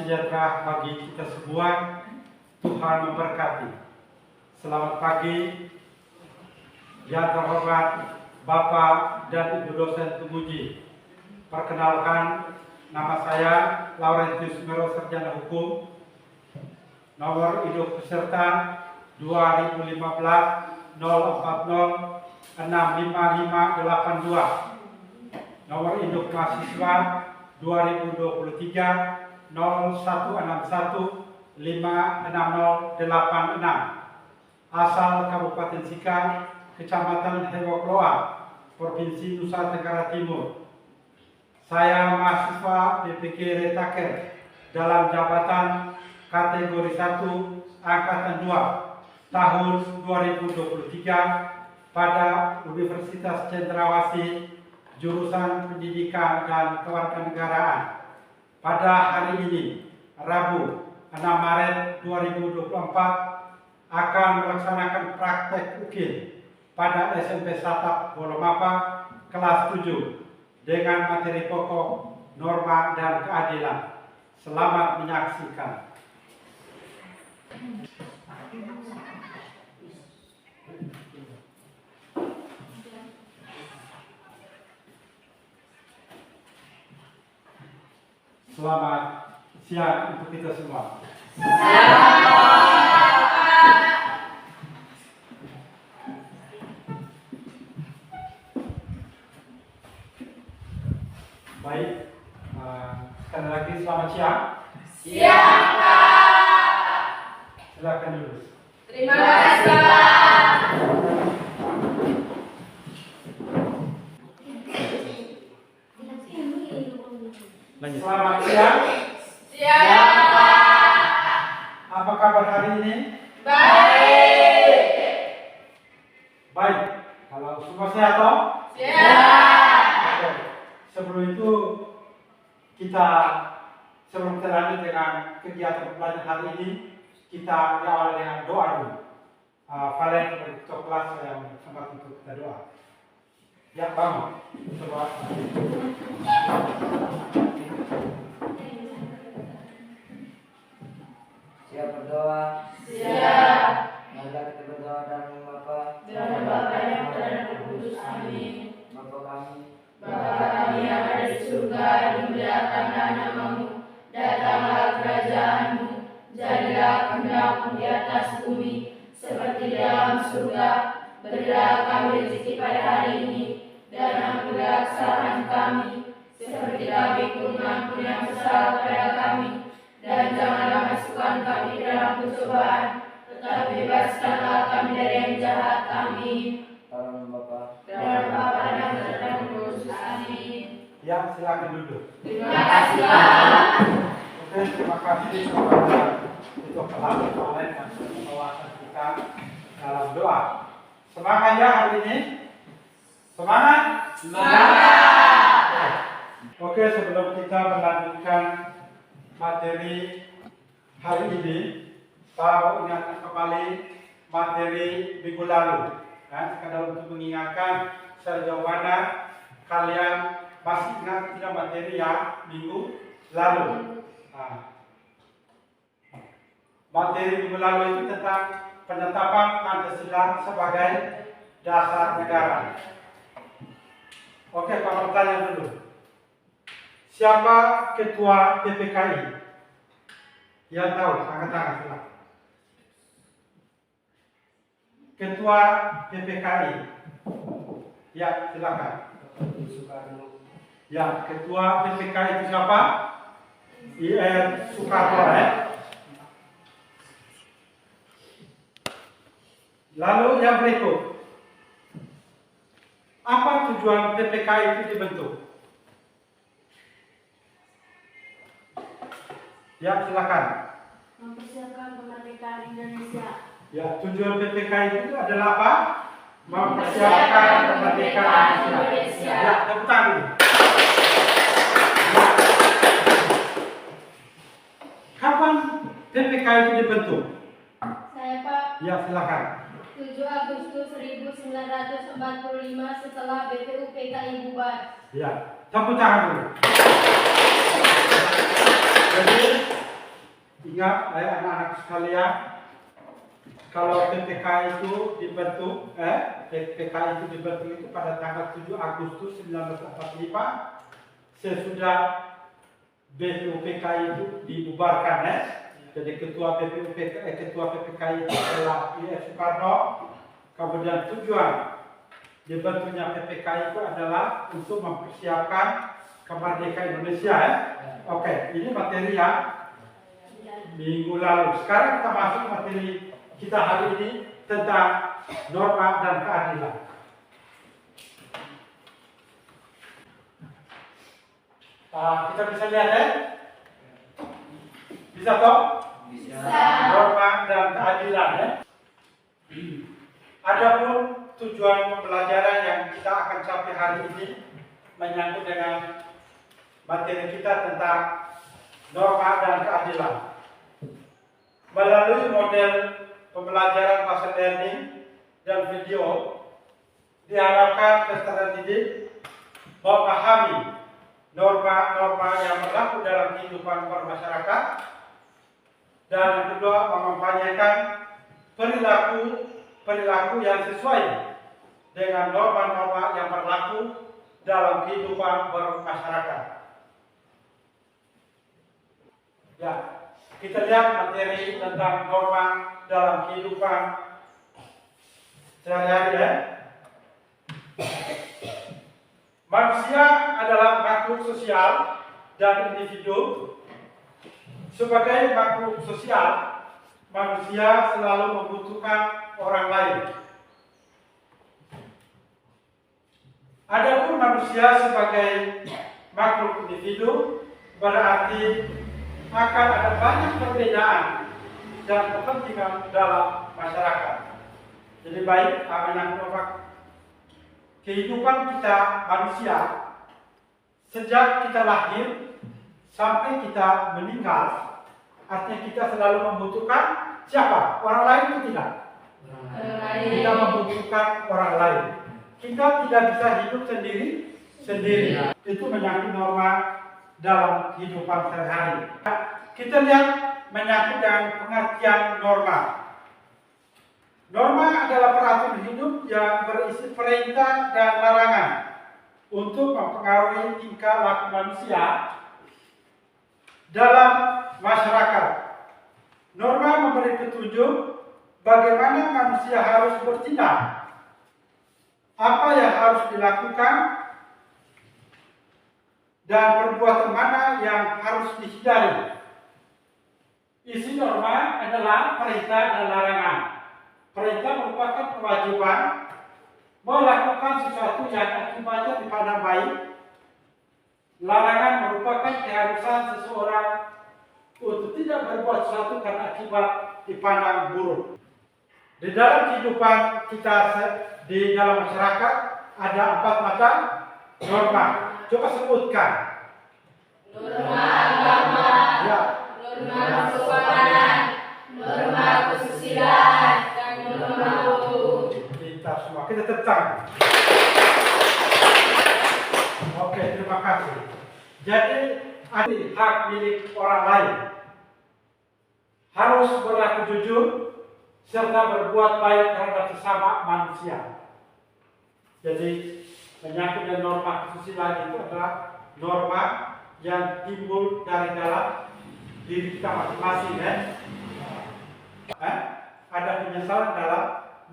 sejahtera bagi kita semua. Tuhan memberkati. Selamat pagi, yang terhormat Bapak dan Ibu dosen Tumuji. Perkenalkan, nama saya Laurentius Mero, Sarjana Hukum. Nomor induk peserta 2015 040 65582. Nomor induk mahasiswa 2023 0161 56086. Asal Kabupaten Sika, Kecamatan Hewokloa, Provinsi Nusa Tenggara Timur. Saya mahasiswa PPK Retaker dalam jabatan kategori 1 angkatan 2 tahun 2023 pada Universitas Cendrawasih, jurusan Pendidikan dan Kewarganegaraan. Pada hari ini, Rabu 6 Maret 2024, akan melaksanakan praktek UKIL pada SMP Satap Bolomapa kelas 7 dengan materi pokok norma dan keadilan. Selamat menyaksikan. Selamat siang untuk kita semua. Baik, sekali lagi selamat siang. Siang, Pak. Silakan dulu. Terima kasih, Pak. Lanjut. Selamat siang. Siang, Pak. Apa kabar hari ini? Baik. Baik. Kalau semua sehat toh? Siap. Oke. Sebelum itu sebelum kita lanjut dengan kegiatan pelajaran hari ini, kita diawali dengan doa dulu. Valen dari ketua kelas yang sempat untuk kita doa. Ya, bangun. Coba. Siap berdoa. Siap. Mari kita berdoa dalam nama Bapa Dan Bapa yang berada di kudus. Amin. Bapa kami, Bapa kami yang ada di surga, dimuliakanlah namamu. Datanglah kerajaanmu. Jadilah kehendakmu di atas bumi seperti di dalam surga. Berilah kami rezeki pada hari ini, dan ampunilah kesalahan kami, seperti kami pun mengampuni yang bersalah kepada kami. Dan janganlah masukkan kami ke dalam pencobaan, tetapi bebaskanlah kami dari yang jahat. Amin. tolong Bapa. Dalam Bapa dan Putra dan Roh Kudus. Amin. Ya, silakan duduk. Terima kasih, Pak. Oke, terima kasih kepada ketua kelas Valen yang sudah membawakan kita dalam doa. Semangat ya hari ini. Semangat. Semangat. Oke, sebelum kita melanjutkan materi hari ini, saya mau ingatkan kembali materi minggu lalu. Sekadar untuk mengingatkan sejauh mana kalian masih ingat tidak materi yang minggu lalu. Materi minggu lalu itu tentang penetapan Pancasila sebagai dasar negara. Oke, Pak bertanya dulu. Siapa ketua PPKI? Yang tahu, angkat tangan silakan. Ketua PPKI. Ya, silakan. Ya, ketua PPKI itu siapa? IR Soekarno ya. Lalu yang berikut. Apa tujuan PPKI itu dibentuk? Ya, silakan. Mempersiapkan kemerdekaan Indonesia. Ya, tujuan PPKI itu adalah apa? Mempersiapkan kemerdekaan Indonesia. Ya, tepuk tangan dulu. Kapan PPKI itu dibentuk? Saya, Pak. Ya, silakan. 7 Agustus 1945 setelah BPUPKI bubar. Ya, tepuk tangan dulu. Jadi Ingat anak-anak sekalian, kalau PPK itu dibentuk, PPK itu dibentuk itu pada tanggal 7 Agustus 1945, sesudah BPUPK itu dibubarkan, Jadi ketua PPK itu adalah I.F. Soekarno. Kemudian tujuan dibentuknya PPK itu adalah untuk mempersiapkan kemerdekaan Indonesia, Oke, ini materi yang minggu lalu. Sekarang kita masuk materi kita hari ini tentang norma dan keadilan. Kita bisa lihat, Bisa toh? Bisa. Norma dan keadilan, Adapun tujuan pembelajaran yang kita akan capai hari ini menyangkut dengan materi kita tentang norma dan keadilan. Melalui model pembelajaran bahasa learning dan video, diharapkan peserta didik memahami norma-norma yang berlaku dalam kehidupan bermasyarakat, dan yang kedua mengampanyekan perilaku yang sesuai dengan norma-norma yang berlaku dalam kehidupan bermasyarakat. Ya, kita lihat materi tentang norma dalam kehidupan sehari-hari, Manusia adalah makhluk sosial dan individu. Sebagai makhluk sosial, manusia selalu membutuhkan orang lain. Adapun manusia sebagai makhluk individu berarti akan ada banyak perbedaan dan kepentingan dalam masyarakat. Jadi baik, kehidupan kita manusia sejak kita lahir sampai kita meninggal, artinya kita selalu membutuhkan siapa? Orang lain atau tidak? Kita membutuhkan orang lain. Kita tidak bisa hidup sendiri. Itu menyangkut norma dalam kehidupan sehari-hari. Kita lihat menyangkut dengan pengertian norma. Norma adalah peraturan hidup yang berisi perintah dan larangan untuk mempengaruhi tingkah laku manusia dalam masyarakat. Norma memberi petunjuk bagaimana manusia harus bertindak, apa yang harus dilakukan, dan perbuatan mana yang harus dihindari. Isi norma adalah perintah dan larangan. Perintah merupakan kewajiban melakukan sesuatu yang akibatnya dipandang baik. Larangan merupakan keharusan seseorang untuk tidak berbuat sesuatu karena akibat dipandang buruk. Di dalam kehidupan kita di dalam masyarakat ada 4 macam norma. Coba sebutkan. Norma agama, Ya. norma kesopanan, norma kesusilaan, dan norma hukum. Kita semua kita tentang. Oke, terima kasih. Jadi ada hak milik orang lain, harus berlaku jujur serta berbuat baik terhadap sesama manusia. Jadi menyangkut dengan norma kesusilaan itu adalah norma yang timbul dari dalam diri kita masing-masing, Ada penyesalan dalam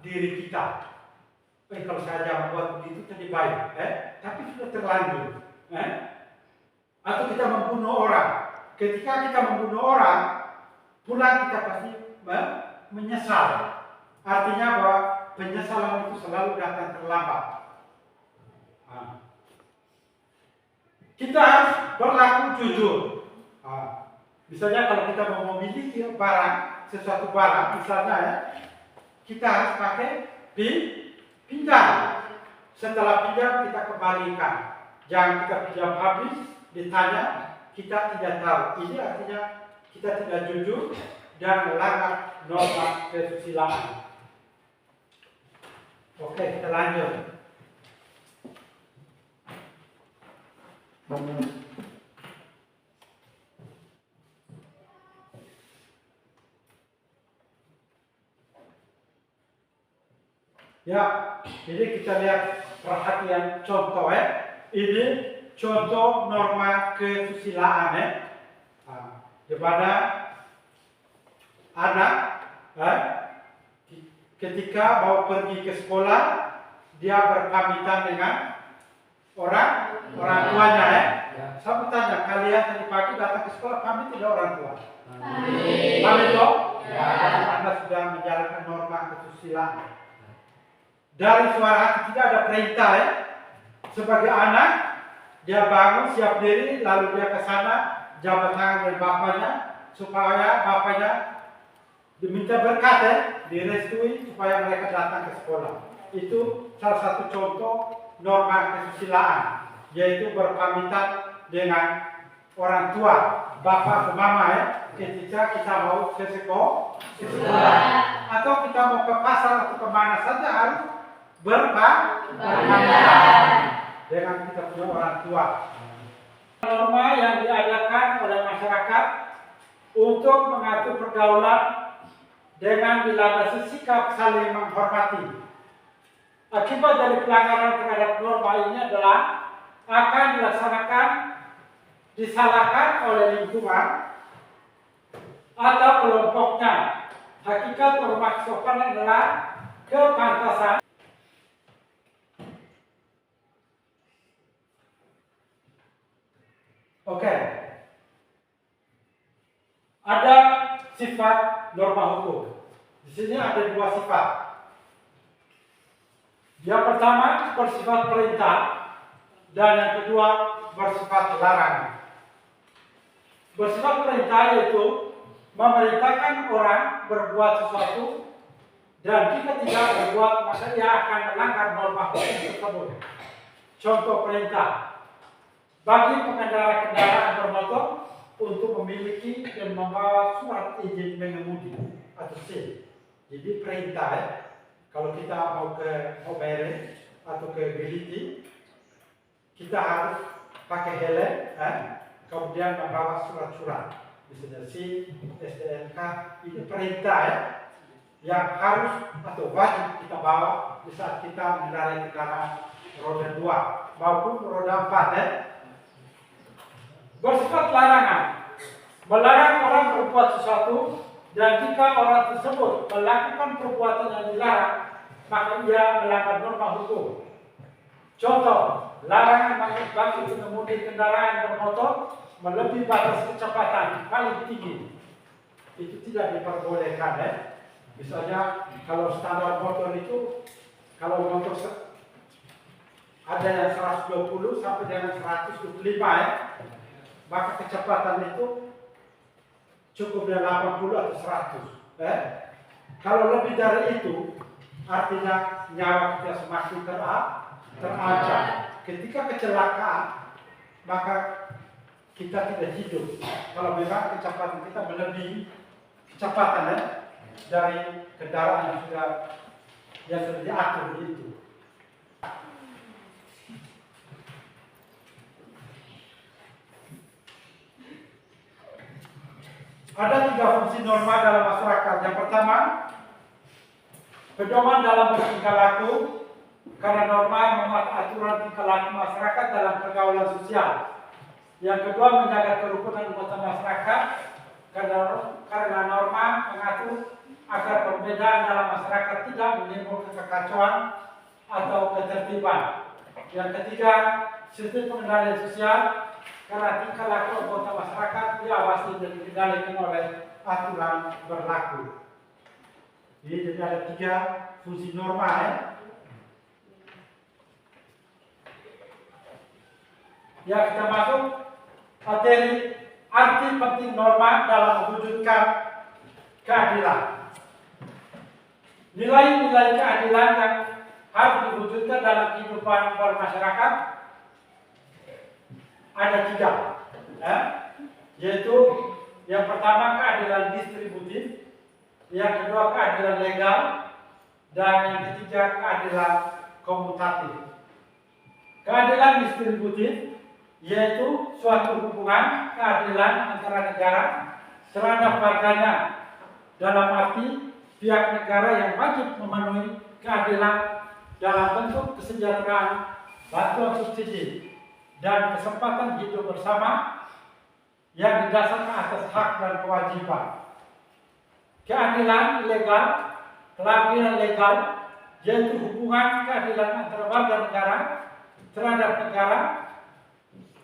diri kita. Kalau saya jangan buat begitu tadi baik, tapi sudah terlanjur, Atau kita membunuh orang. Ketika kita membunuh orang, pulang kita pasti menyesal. Artinya bahwa penyesalan itu selalu datang terlambat. Kita harus berlaku jujur. Misalnya kalau kita mau memiliki barang, sesuatu barang, misalnya kita harus pakai pinjam. Setelah pinjam kita kembalikan. Jangan kita pinjam habis, ditanya kita tidak tahu. Ini artinya kita tidak jujur dan melanggar norma kesusilaan. Oke, kita lanjut. Ya, jadi kita lihat perhatian contoh Ini contoh norma kesusilaan kepada anak ketika mau pergi ke sekolah dia berpamitan dengan orang tuanya Saya bertanya, kalian tadi pagi datang ke sekolah, kami tidak orang tua. Kami toh? Anda sudah menjalankan norma kesusilaan. Dari suara hati tidak ada perintah Sebagai anak, dia bangun, siap diri, lalu dia ke sana, jabat tangan dengan bapaknya, supaya bapaknya diminta berkat direstui supaya mereka datang ke sekolah. Itu salah satu contoh norma kesusilaan, yaitu berpamitan dengan orang tua, bapak atau mama ketika kita mau ke sekolah, atau kita mau ke pasar atau kemana saja harus berpamitan dengan kita punya orang tua. Norma yang diadakan oleh masyarakat untuk mengatur pergaulan dengan dilandasi sikap saling menghormati. Akibat dari pelanggaran terhadap norma ini adalah akan disalahkan oleh lingkungan atau kelompoknya. Hakikat norma kesopanan adalah kepantasan. Oke. Ada sifat norma hukum. Di sini ada dua sifat. Yang pertama bersifat perintah dan yang kedua bersifat larangan. Bersifat perintah yaitu memerintahkan orang berbuat sesuatu dan jika tidak berbuat maka dia akan melanggar norma hukum tersebut. Contoh perintah bagi pengendara kendaraan bermotor untuk memiliki dan membawa surat izin mengemudi atau SIM. Jadi perintah kalau kita mau ke Mobile atau ke Biliti, kita harus pakai helm, kemudian membawa surat-surat, misalnya SIM, STNK, ini perintah yang harus atau wajib kita bawa di saat kita mengendarai kendaraan roda 2 maupun roda 4. Bersifat larangan, melarang orang berbuat sesuatu dan jika orang tersebut melakukan perbuatan yang dilarang, maka ia melanggar norma hukum. Contoh, larangan bagi pengemudi kendaraan bermotor melebihi batas kecepatan paling tinggi. Itu tidak diperbolehkan Misalnya kalau standar motor itu, kalau motor ada yang 120 sampai dengan 125 maka kecepatan itu cukup dengan 80 atau 100. Kalau lebih dari itu, artinya nyawa kita semakin terancam. Ketika kecelakaan, maka kita tidak hidup. Kalau memang kecepatan kita melebihi kecepatan dari kendaraan yang sudah diatur itu. Ada 3 fungsi norma dalam masyarakat. Yang pertama, pedoman dalam bertingkah laku, karena norma memuat aturan tingkah laku masyarakat dalam pergaulan sosial. Yang kedua, menjaga kerukunan anggota masyarakat, karena norma mengatur agar perbedaan dalam masyarakat tidak menimbulkan kekacauan atau ketertiban. Yang ketiga, sistem pengendalian sosial, karena tingkah laku anggota masyarakat diawasi dan dikendalikan oleh aturan berlaku. Jadi ada 3 fungsi norma Ya, kita masuk materi arti penting norma dalam mewujudkan keadilan. Nilai-nilai keadilan yang harus diwujudkan dalam kehidupan bermasyarakat ada 3, yaitu yang pertama keadilan distributif, yang kedua keadilan legal, dan yang ketiga keadilan komutatif. Keadilan distributif yaitu suatu hubungan keadilan antara negara terhadap warganya dalam arti pihak negara yang wajib memenuhi keadilan dalam bentuk kesejahteraan, bantuan subsidi, dan kesempatan hidup bersama yang didasarkan atas hak dan kewajiban. Keadilan legal, keadilan legal, yaitu hubungan keadilan antara warga negara terhadap negara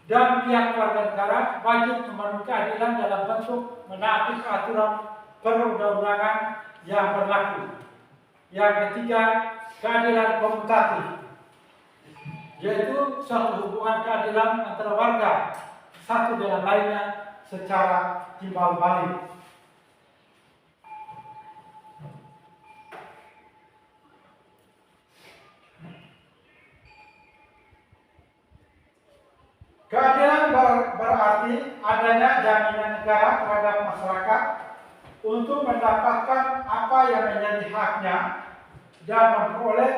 dan pihak warga negara wajib memenuhi keadilan dalam bentuk menaati peraturan perundang-undangan yang berlaku. Yang ketiga, keadilan komutatif, yaitu suatu hubungan keadilan antara warga satu dengan lainnya secara timbal balik. Keadilan berarti adanya jaminan negara terhadap masyarakat untuk mendapatkan apa yang menjadi haknya dan memperoleh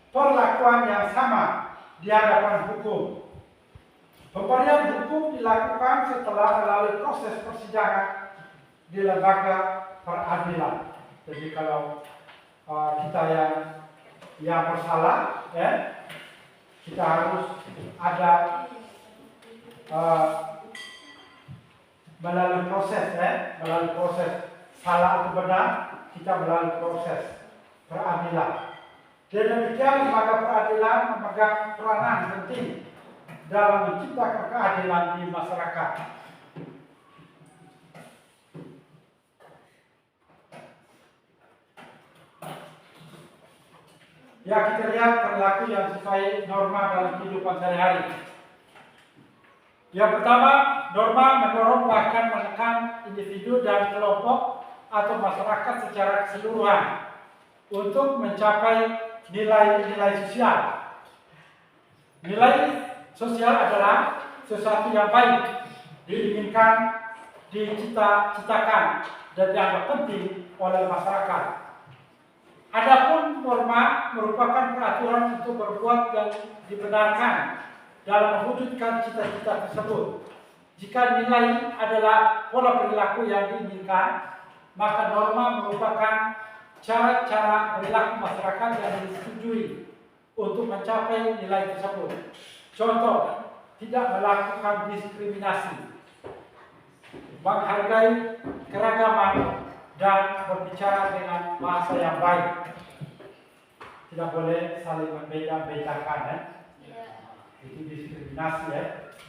perlakuan yang sama di hadapan hukum. Pemberian hukum dilakukan setelah melalui proses persidangan di lembaga peradilan. Jadi kalau kita yang bersalah, kita harus ada melalui proses salah atau benar, kita melalui proses peradilan. Dan demikian lembaga peradilan memegang peranan penting dalam menciptakan keadilan di masyarakat. Ya, kita lihat perilaku yang sesuai norma dalam kehidupan sehari-hari. Yang pertama, norma mendorong bahkan menekan individu dan kelompok atau masyarakat secara keseluruhan untuk mencapai nilai-nilai sosial. Nilai sosial adalah sesuatu yang baik, diinginkan, dicita-citakan, dan dianggap penting oleh masyarakat. Adapun norma merupakan peraturan untuk berbuat yang dibenarkan dalam mewujudkan cita-cita tersebut. Jika nilai adalah pola perilaku yang diinginkan, maka norma merupakan cara-cara perilaku masyarakat yang disetujui untuk mencapai nilai tersebut. Contoh, tidak melakukan diskriminasi, menghargai keragaman, dan berbicara dengan bahasa yang baik. Tidak boleh saling membeda-bedakan, itu diskriminasi,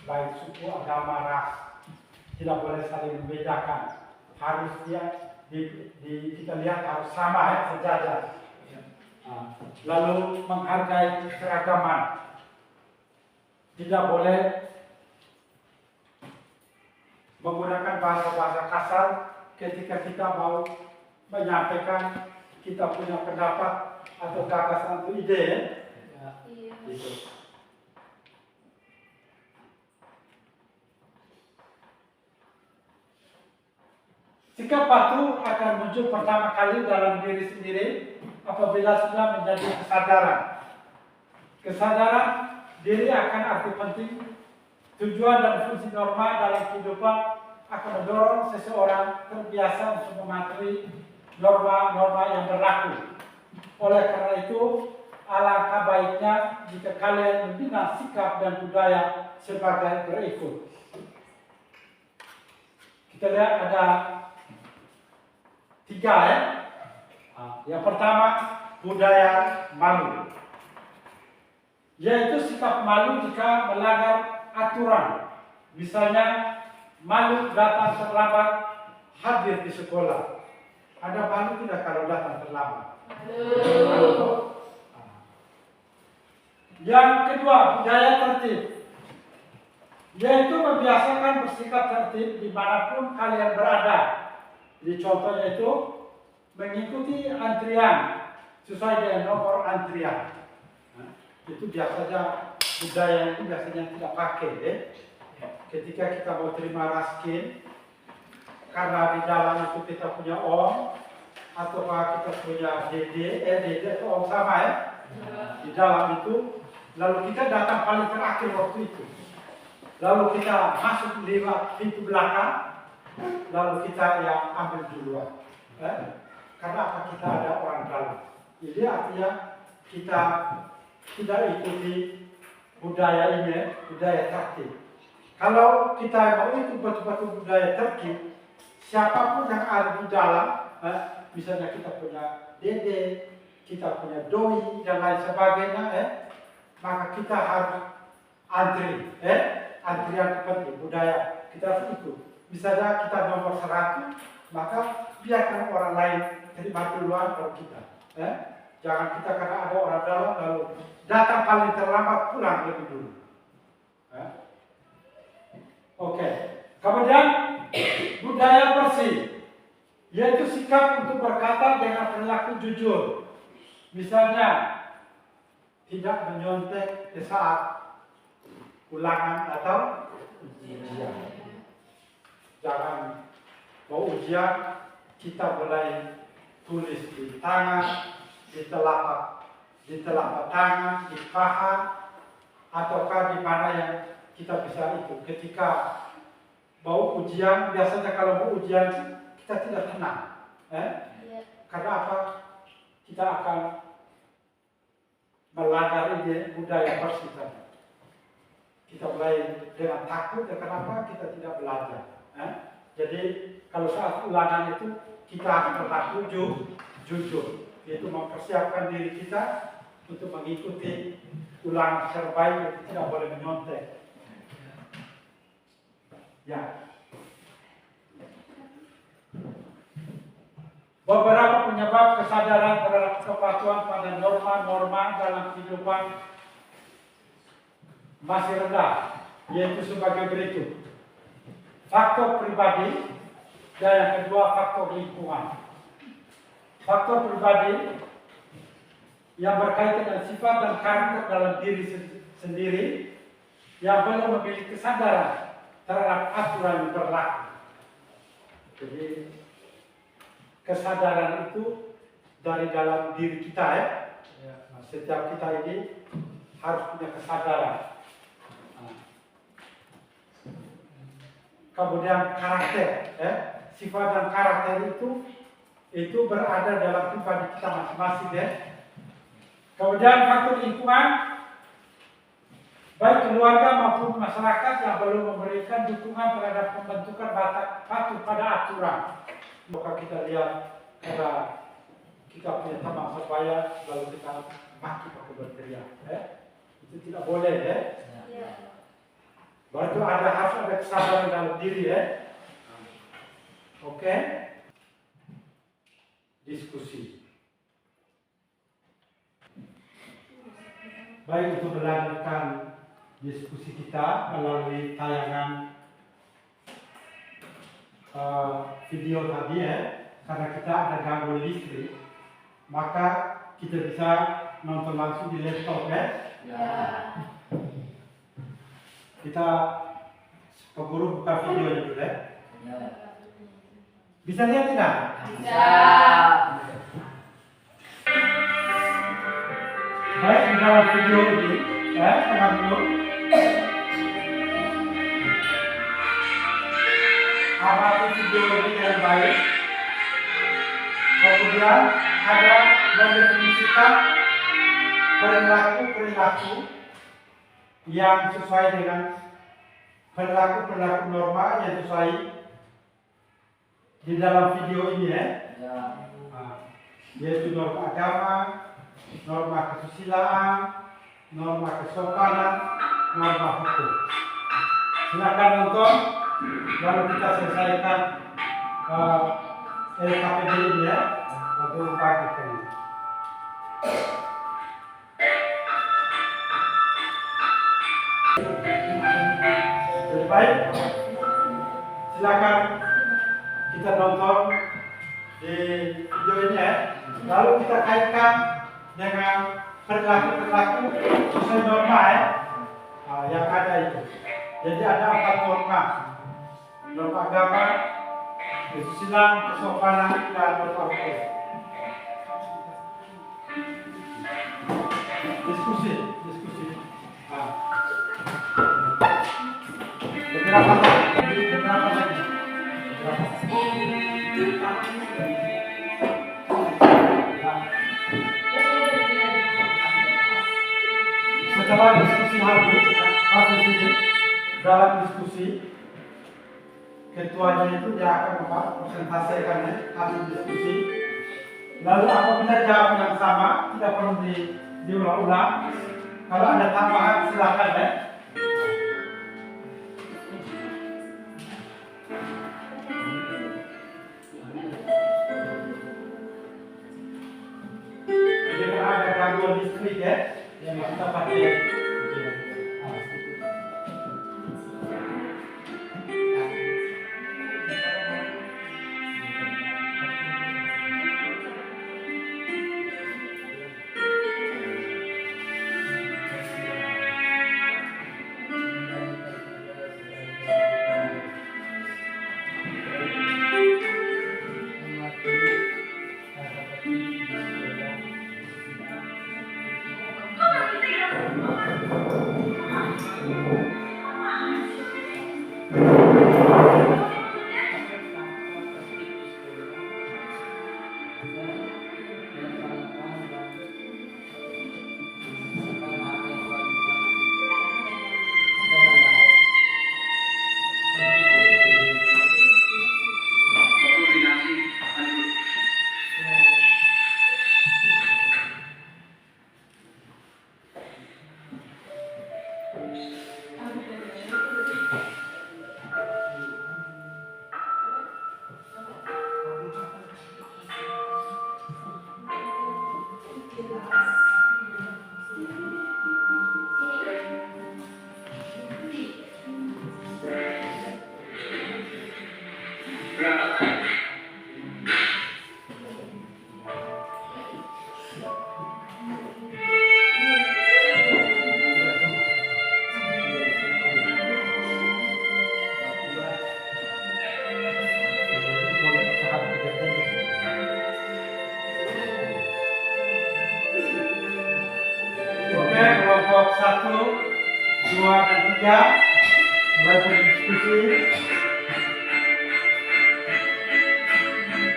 baik suku, agama, ras. Tidak boleh saling membedakan. Harus kita lihat harus sama, sejajar. Lalu menghargai keragaman. Tidak boleh menggunakan bahasa-bahasa kasar ketika kita mau menyampaikan kita punya pendapat atau gagasan atau ide. Gitu. Sikap patuh akan muncul pertama kali dalam diri sendiri apabila sudah menjadi kesadaran. Kesadaran diri akan arti penting, tujuan dan fungsi norma dalam kehidupan akan mendorong seseorang terbiasa untuk mematuhi norma-norma yang berlaku. Oleh karena itu, alangkah baiknya jika kalian membina sikap dan budaya sebagai berikut. Kita lihat ada 3 ya. Yang pertama, budaya malu, yaitu sikap malu jika melanggar aturan. Misalnya, malu datang terlambat hadir di sekolah. Ada malu tidak kalau datang terlambat? Yang kedua, budaya tertib, yaitu membiasakan bersikap tertib dimanapun kalian berada. Jadi contohnya itu mengikuti antrian sesuai dengan nomor antrian. Itu biasanya budaya itu biasanya tidak pakai. Ketika kita mau terima raskin, karena di dalam itu kita punya om atau kita punya DD itu om sama ya. Di dalam itu, lalu kita datang paling terakhir waktu itu. Lalu kita masuk lewat pintu belakang, lalu kita yang ambil duluan. Karena apa? Kita ada orang dalam. Jadi artinya kita tidak ikuti budaya ini, budaya Turki. Kalau kita mau ikut betul-betul budaya Turki, siapapun yang ada di dalam, misalnya kita punya dede, kita punya doi dan lain sebagainya, maka kita harus antri, antrian penting budaya kita harus ikut. Misalnya kita nomor 100, maka biarkan orang lain terima duluan kalau kita. Jangan kita karena ada orang dalam lalu datang paling terlambat pulang lebih dulu. Oke. Kemudian budaya bersih, yaitu sikap untuk berkata dengan perilaku jujur. Misalnya tidak menyontek di saat ulangan atau ujian. Jangan mau ujian kita mulai tulis di tangan, di telapak tangan, di paha, ataukah di mana yang kita bisa itu. Ketika mau ujian, biasanya kalau mau ujian kita tidak tenang, karena apa? Kita akan melanggar ide budaya bersih tadi. Kita mulai dengan takut, ya kenapa kita tidak belajar? Jadi kalau saat ulangan itu kita harus berlaku jujur, yaitu mempersiapkan diri kita untuk mengikuti ulangan secara baik, tidak boleh menyontek. Ya. Beberapa penyebab kesadaran terhadap kepatuhan pada norma-norma dalam kehidupan masih rendah, yaitu sebagai berikut. Faktor pribadi dan yang kedua faktor lingkungan. Faktor pribadi yang berkaitan dengan sifat dan karakter dalam diri sendiri yang belum memiliki kesadaran terhadap aturan yang berlaku. Jadi kesadaran itu dari dalam diri kita, setiap kita ini harus punya kesadaran. Kemudian karakter, sifat dan karakter itu berada dalam pribadi kita masing-masing, Kemudian faktor lingkungan, baik keluarga maupun masyarakat yang belum memberikan dukungan terhadap pembentukan patuh pada aturan. Maka kita lihat karena kita punya teman sebaya lalu kita maki pakai berteriak, itu tidak boleh, Berarti harus ada kesadaran dalam diri, Oke. Diskusi. Baik, untuk melanjutkan diskusi kita melalui tayangan video tadi, karena kita ada gangguan listrik, maka kita bisa nonton langsung di laptop, Kita Pak Guru buka videonya dulu, Bisa lihat tidak? Bisa. Baik, di dalam video ini, Pak Guru, amati video ini dengan baik. Kemudian ada mendefinisikan perilaku yang sesuai dengan perilaku norma yang sesuai di dalam video ini, yaitu norma agama, norma kesusilaan, norma kesopanan, norma hukum. Silakan nonton, lalu kita selesaikan LKPD ini, lalu bagikan. Baik, silakan kita nonton di video ini, lalu kita kaitkan dengan perilaku sesuai norma, yang ada itu. Jadi ada 4 norma: norma agama, kesusilaan, kesopanan, dan norma hukum. Diskusi. Beberapa lagi. setelah diskusi habis ini dalam diskusi ketuanya itu dia akan presentasikannya hasil diskusi. Lalu apabila jawab yang sama tidak perlu diulang-ulang. Kalau ada tambahan silakan ya. Jika ada gangguan listrik ya, yang kita pakai. Oke, kelompok 1, 2, dan 3 mulai berdiskusi.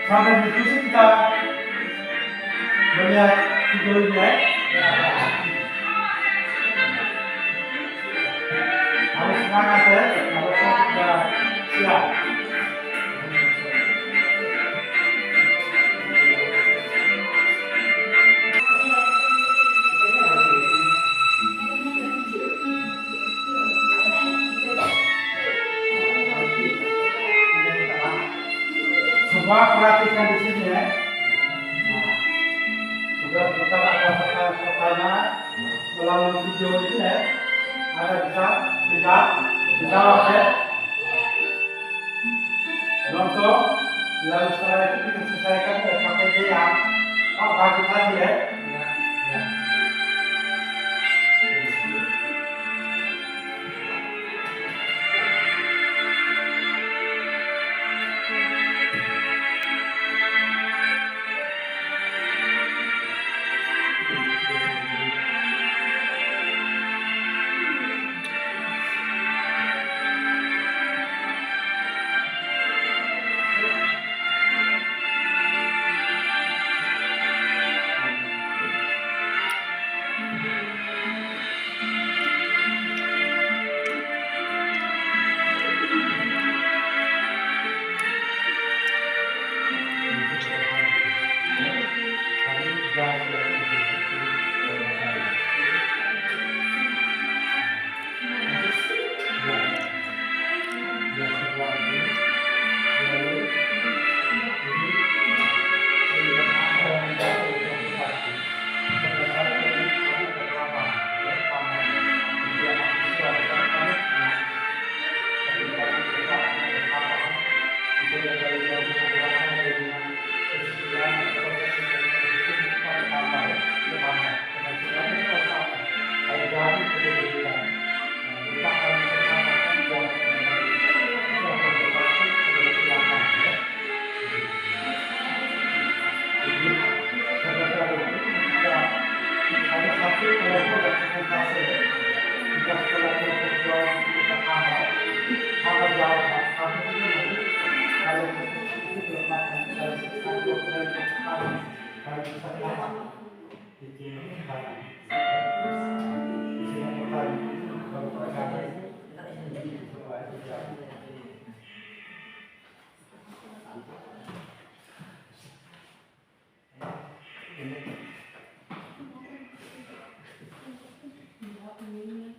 Sampai diskusi kita melihat video ini ya. Harus semangat ya, kalau sudah siap. Semua perhatikan di sini ya. Sudah kita ada pertanyaan melalui video ini ya. Ada bisa dijawab ya. Contoh, lalu setelah itu kita selesaikan ya pakai dia bagi tadi ya.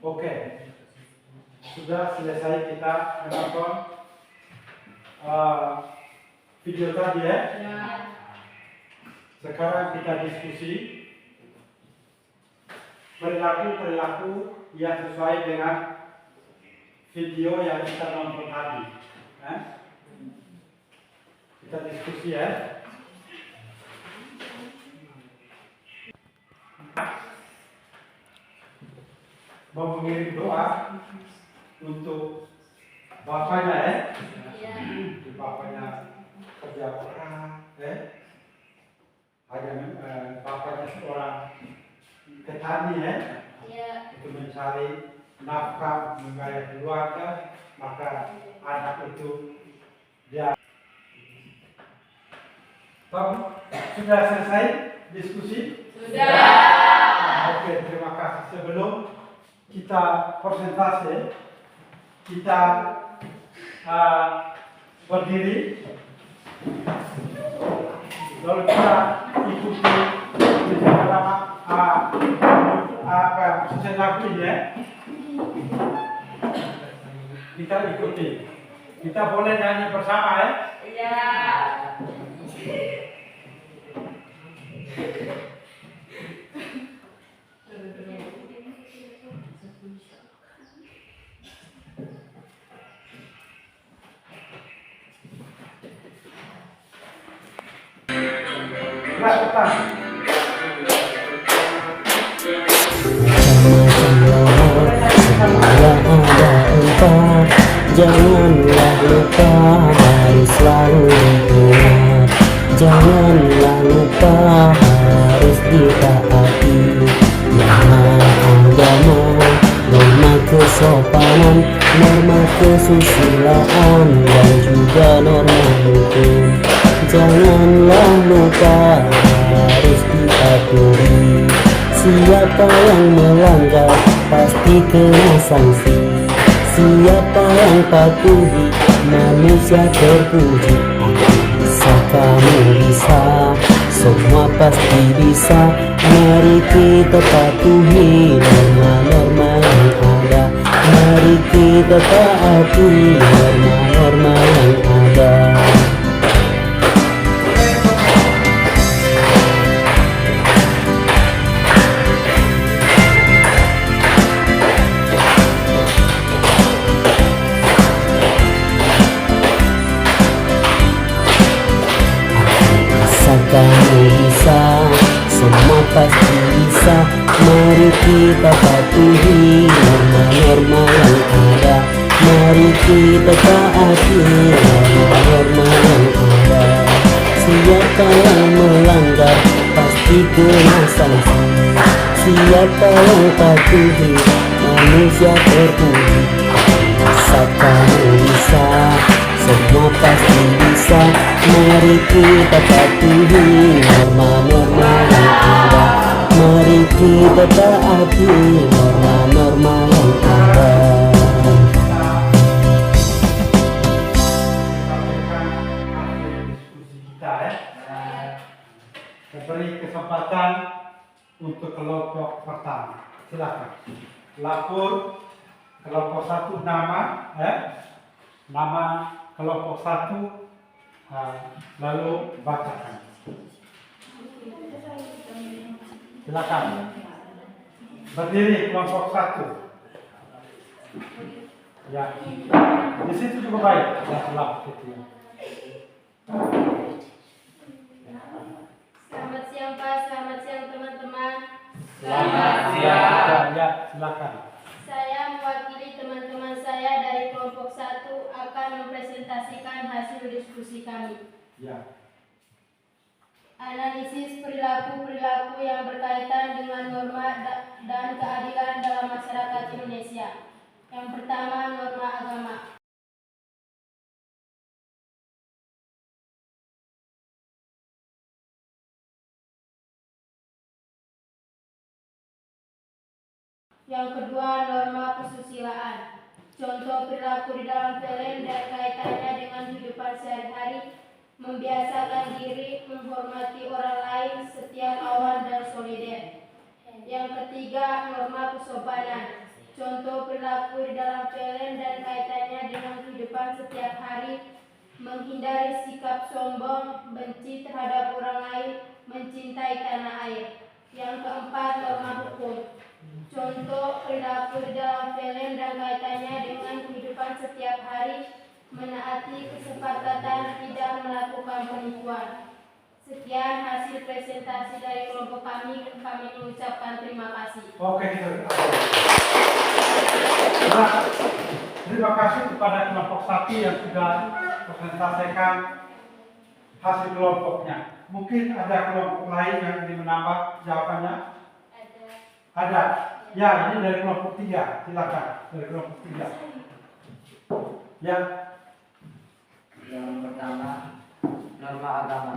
Oke, sudah selesai kita menonton video tadi ya. Sekarang kita diskusi perilaku yang sesuai dengan video yang kita nonton tadi. Kita diskusi ya. Mau mengirim doa untuk bapaknya ya. Bapaknya kerja keras ya. Bapaknya seorang petani ya. Itu mencari nafkah, membayar keluarga, maka anak itu dia. Tom, sudah selesai diskusi? Sudah. Oke, terima kasih. Sebelum kita persentase, kita berdiri, lalu kita ikuti sesuatu ini ya. Kita ikuti. Kita boleh nyanyi bersama ya. Janganlah lupa harus selalu ingat. Janganlah lupa harus ditaati norma agama, norma kesopanan, norma kesusilaan, dan juga norma hukum. Janganlah lupa harus dipatuhi. Siapa yang melanggar pasti kena sanksi. Siapa yang patuhi manusia terpuji. Bisa kamu bisa, semua pasti bisa. Mari kita patuhi norma-norma yang ada. Mari kita taati norma-norma yang ada. Kamu bisa, semua pasti bisa. Mari kita patuhi norma-norma yang ada. Mari kita taati norma-norma yang ada. Siapa yang melanggar pasti kena sanksi. Siapa yang patuhi manusia terpuji. Bisa kamu bisa, semua pasti bisa. Mari kita patuhi norma-norma yang ada. Mari kita taati norma-norma yang ada. Diskusi kita ya. Beri kesempatan untuk kelompok pertama. Silakan. Lapor kelompok satu nama ya. Nama kelompok satu, lalu bacakan. Silakan. Berdiri kelompok satu. Ya. Di situ juga baik. Ya, selamat gitu ya. Selamat siang Pak, selamat siang teman-teman. Selamat siang. Ya, silakan. Saya mewakili teman-teman saya dari kelompok 1 akan mempresentasikan hasil diskusi kami. Ya. Analisis perilaku-perilaku yang berkaitan dengan norma dan keadilan dalam masyarakat Indonesia. Yang pertama, norma agama. Yang kedua, norma kesusilaan. contoh perilaku di dalam film dan kaitannya dengan kehidupan sehari-hari, membiasakan diri, menghormati orang lain, setia kawan dan solider. Yang ketiga, norma kesopanan, contoh perilaku di dalam film dan kaitannya dengan kehidupan setiap hari, menghindari sikap sombong, benci terhadap orang lain, mencintai tanah air. Yang keempat, norma hukum, contoh perilaku di dalam film dan kaitannya dengan kehidupan setiap hari, menaati kesepakatan tidak melakukan penipuan. Sekian hasil presentasi dari kelompok kami mengucapkan terima kasih. Oke, nah, terima kasih kepada kelompok 1 yang sudah presentasikan hasil kelompoknya. Mungkin ada kelompok lain yang ingin menambah jawabannya? Ada. Ya, ini dari kelompok 3. Silakan dari kelompok 3. Ya. Yang pertama, norma agama.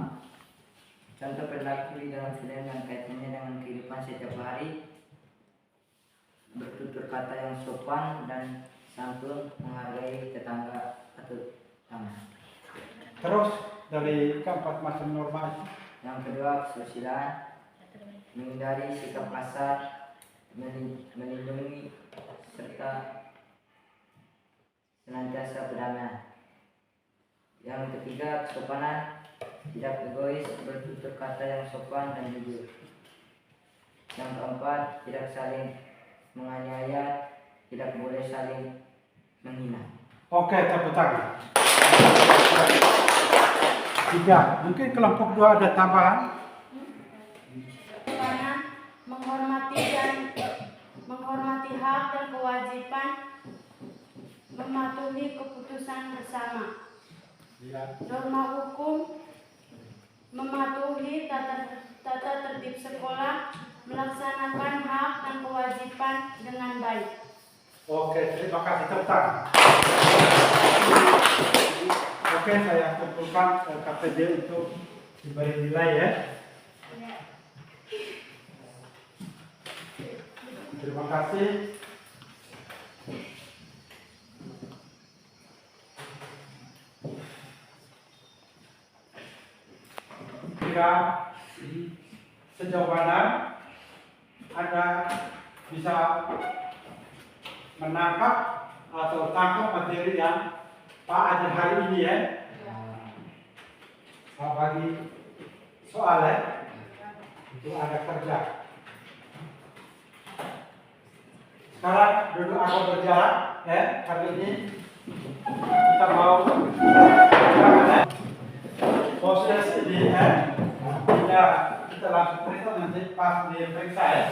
Contoh perilaku di dalam film yang kaitannya dengan kehidupan setiap hari, bertutur kata yang sopan dan santun, menghargai tetangga atau teman. Terus dari keempat macam norma itu. Yang kedua, kesusilaan, menghindari sikap kasar, melindungi serta senantiasa berdamai. Yang ketiga, kesopanan, tidak egois, bertutur kata yang sopan dan jujur. Yang keempat, tidak saling menganiaya, tidak boleh saling menghina. Oke, tepuk tangan. 3. Mungkin kelompok 2 ada tambahan? Menghormati hak dan kewajiban, mematuhi keputusan bersama. Norma hukum, mematuhi tata tertib sekolah, melaksanakan hak dan kewajiban dengan baik. Oke, terima kasih. Tepuk tangan. Oke, saya kumpulkan KPD untuk diberi nilai ya. Terima kasih. Jika sejauh mana Anda bisa menangkap atau tangkap materi yang Pak ajar hari ini ya. Saya bagi soal ya. Itu ada kerja. Sekarang duduk agak berjarak ya. Kali ini kita mau proses ini ya. Kita langsung periksa nanti pas diperiksa ya.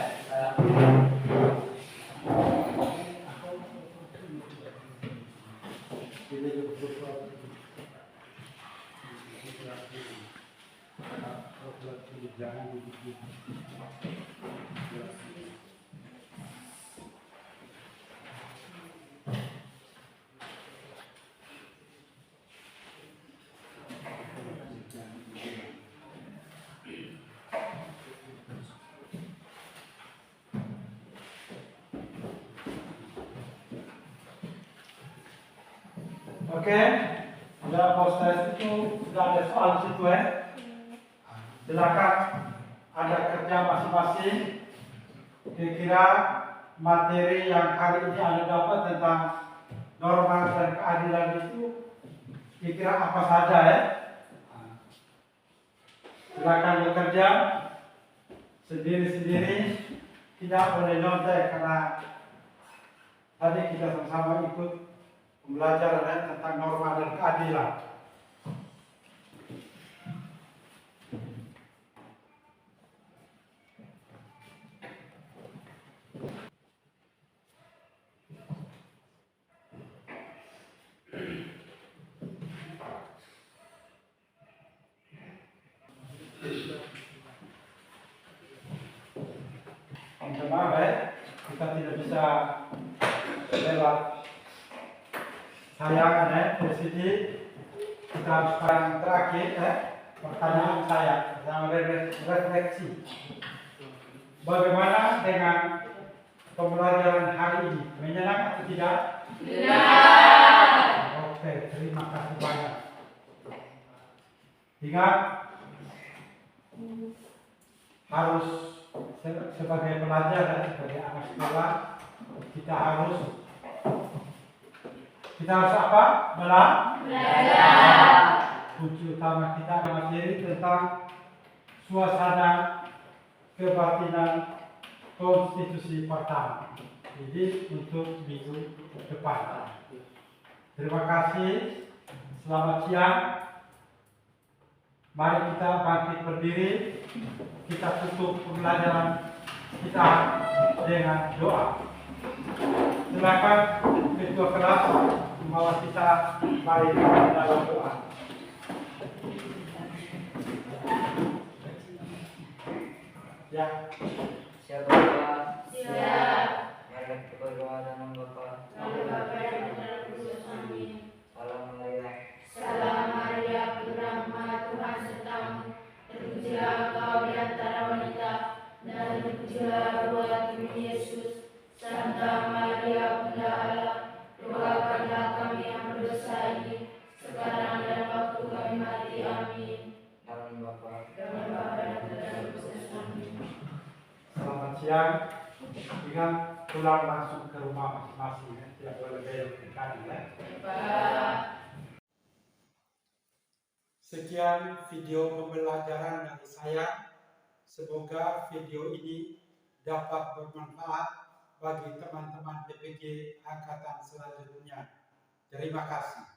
Oke, dalam proses itu sudah ada soal di situ ya. Silakan ada kerja masing-masing. Kira-kira materi yang hari ini Anda dapat tentang norma dan keadilan itu kira-kira apa saja ya? Silakan bekerja sendiri-sendiri, tidak boleh nyontek karena tadi kita sama-sama ikut belajar tentang norma dan keadilan. Maaf ya, kita tidak bisa lewat tayangan ya. Di sini kita harus yang terakhir ya, pertanyaan saya yang refleksi. Bagaimana dengan pembelajaran hari ini? Menyenangkan atau tidak? Benar. Oke, terima kasih banyak. Ingat, harus sebagai pelajar dan sebagai anak sekolah, kita harus apa? Belajar. Kunci utama kita materi tentang suasana kebatinan konstitusi pertama. Jadi untuk minggu depan. Terima kasih. Selamat siang. Mari kita bangkit berdiri. Kita tutup pembelajaran kita dengan doa. Silakan ketua kelas membawa kita mari dalam doa. Ya. Siap Bapak. Siap. Mari kita berdoa dalam Bapa. Lalu Bapa dan Putra dan Kudus. Amin. Salam Maria. Salam Maria, penuh rahmat, Tuhan sertamu. Terpujilah engkau di antara wanita, dan terpujilah buah tubuh Yesus. Santa Maria, Bunda Allah, doakanlah kami yang berdosa ini, sekarang dan waktu kami mati. Amin. Dalam Bapa. Demi Bapa dan Putra dan Kudus. Amin. Selamat siang. Ingat pulang langsung ke rumah masing-masing. Tidak boleh belok ke kanan ya. Bapak. Sekian video pembelajaran dari saya. Semoga video ini dapat bermanfaat bagi teman-teman PPG angkatan selanjutnya. Terima kasih.